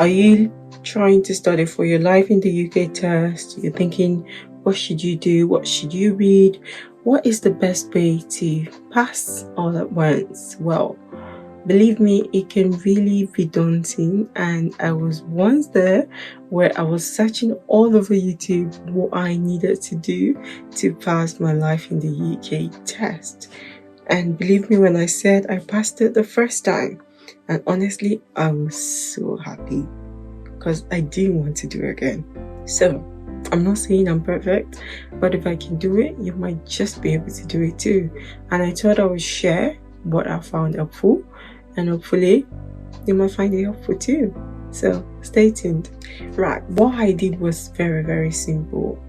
Are you trying to study for your Life in the UK test? You're thinking, what should you do? What should you read? What is the best way to pass all at once? Well, believe me, it can really be daunting, and I was once there where I was searching all over YouTube what I needed to do to pass my Life in the UK test. And believe me when I said I passed it the first time. And honestly, I was so happy because I didn't want to do it again. So, I'm not saying I'm perfect, but if I can do it, you might just be able to do it too. And I thought I would share what I found helpful, and hopefully, you might find it helpful too. So, stay tuned. Right, what I did was very, very simple.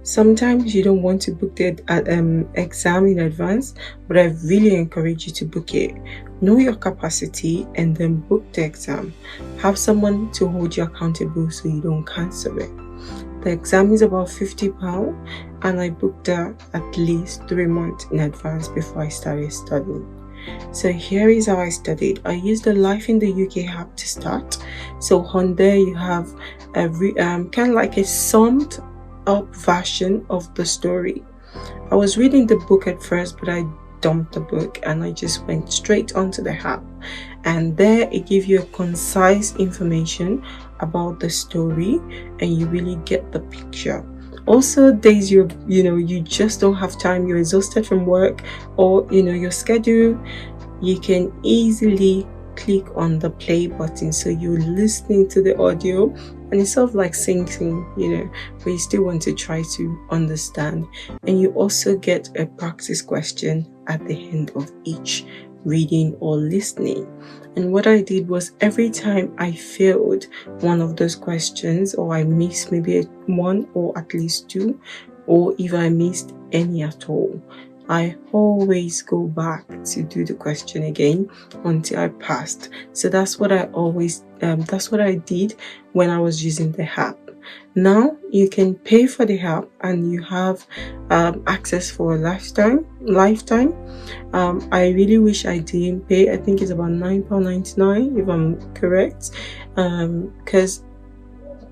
Sometimes you don't want to book the exam in advance, but I really encourage you to book it. Know your capacity and then book the exam. Have someone to hold you accountable so you don't cancel it. The exam is about £50 and I booked that at least 3 months in advance before I started studying. So here is how I studied. I used the Life in the UK app to start. So on there you have a kind of like a summed up version of the story. I was reading the book at first, but I dumped the book and I just went straight onto the app, and there it gives you a concise information about the story and you really get the picture. Also, days you just don't have time, you're exhausted from work or your schedule, you can easily click on the play button, so you're listening to the audio and it's sort of like singing, but you still want to try to understand. And you also get a practice question at the end of each reading or listening. And what I did was, every time I failed one of those questions, or I missed maybe one or at least two, or if I missed any at all, I always go back to do the question again until I passed. So that's what that's what I did when I was using the app. Now you can pay for the app and you have access for a lifetime. I really wish I didn't pay. I think it's about £9.99 if I'm correct, because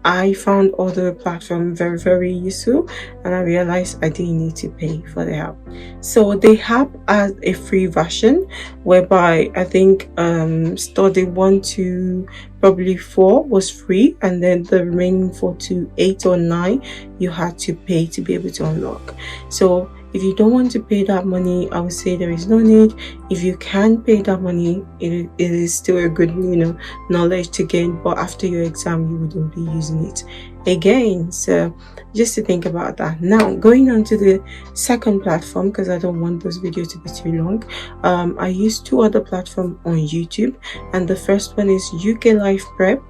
I found other platforms very, very useful, and I realized I didn't need to pay for the app. So the app has a free version whereby I think study 1 to probably 4 was free, and then the remaining 4 to 8 or 9 you had to pay to be able to unlock. So if you don't want to pay that money, I would say there is no need. If you can pay that money, it is still a good knowledge to gain, but after your exam you wouldn't be using it again. So just to think about that. Now going on to the second platform, because I don't want this video to be too long, I use 2 other platforms on YouTube, and the first one is UK Life Prep.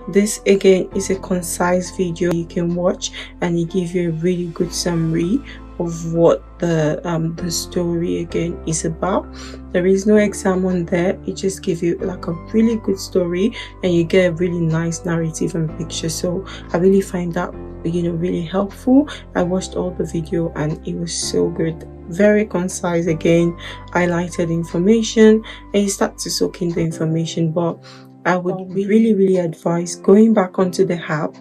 This again is a concise video you can watch, and it gives you a really good summary of what the story again is about. There is no exam on there, it just gives you like a really good story and you get a really nice narrative and picture. So I really find that really helpful. I watched all the video and it was so good, very concise, again highlighted information, and you start to soak in the information. But I would really advise going back onto the app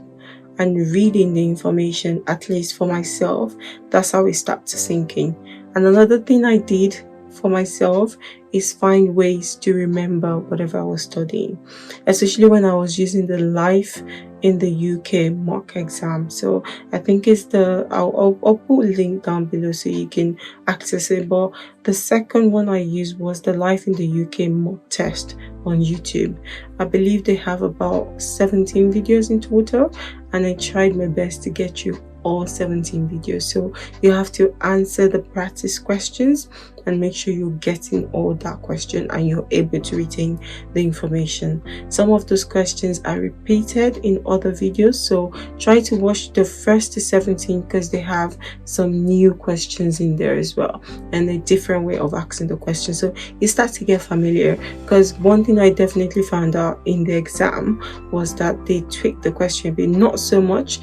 and reading the information, at least for myself. That's how it starts to sink in. And another thing I did for myself is find ways to remember whatever I was studying, especially when I was using the Life in the UK mock exam. So I think it's I'll put a link down below so you can access it. But the second one I used was the Life in the UK mock test on YouTube. I believe they have about 17 videos in total, and I tried my best to get you all 17 videos. So you have to answer the practice questions and make sure you're getting all that question and you're able to retain the information. Some of those questions are repeated in other videos, so try to watch the first to 17 because they have some new questions in there as well, and a different way of asking the question, so you start to get familiar. Because one thing I definitely found out in the exam was that they tweaked the question a bit, not so much,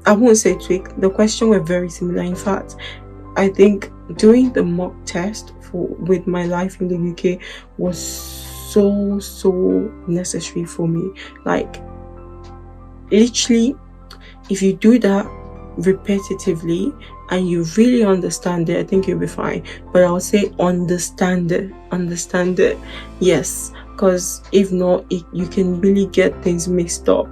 I won't say tweak, the question were very similar. In fact, I think doing the mock test with my Life in the UK was so necessary for me. Like, literally, if you do that repetitively and you really understand it, I think you'll be fine. But I would say understand it, yes, because if not, you can really get things mixed up.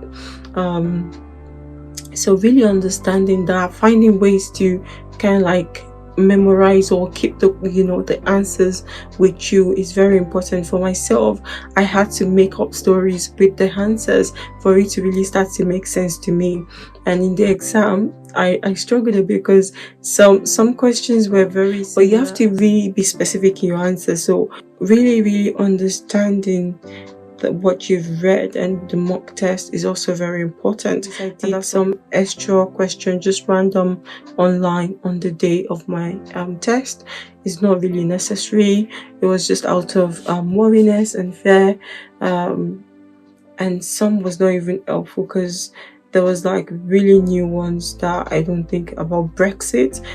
So really understanding that, finding ways to kind of like memorize or keep the answers with you is very important. For myself, I had to make up stories with the answers for it to really start to make sense to me. And in the exam, I struggled a bit because some questions were very similar, but you have to really be specific in your answer. So really understanding that what you've read and the mock test is also very important. I did some extra question, just random online on the day of my test. It's not really necessary. It was just out of worriness and fear, and some was not even helpful because there was like really new ones that I don't think about Brexit.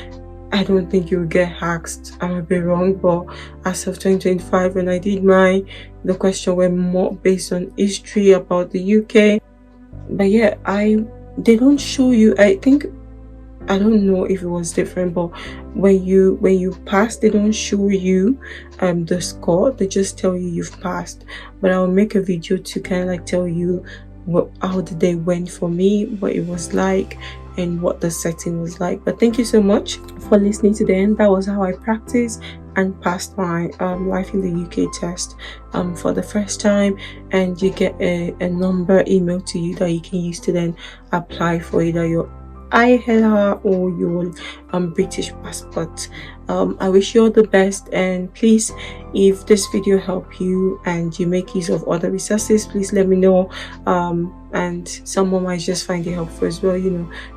I don't think you will get asked. I might be wrong, but as of 2025, when I did mine, the question were more based on history about the UK. But yeah, they don't show you. I think, I don't know if it was different, but when you pass, they don't show you the score. They just tell you you've passed. But I'll make a video to kind of like tell you how the day went for me, what it was like, and what the setting was like. But thank you so much for listening to the end. That was how I practiced and passed my life in the UK test for the first time. And you get a number emailed to you that you can use to then apply for either your ILR or your British passport. I wish you all the best, and please, if this video helped you and you make use of other resources, please let me know, and someone might just find it helpful as well.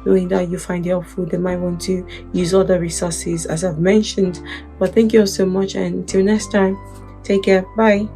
Knowing that you find it helpful, they might want to use other resources as I've mentioned. But thank you all so much, and until next time, take care. Bye.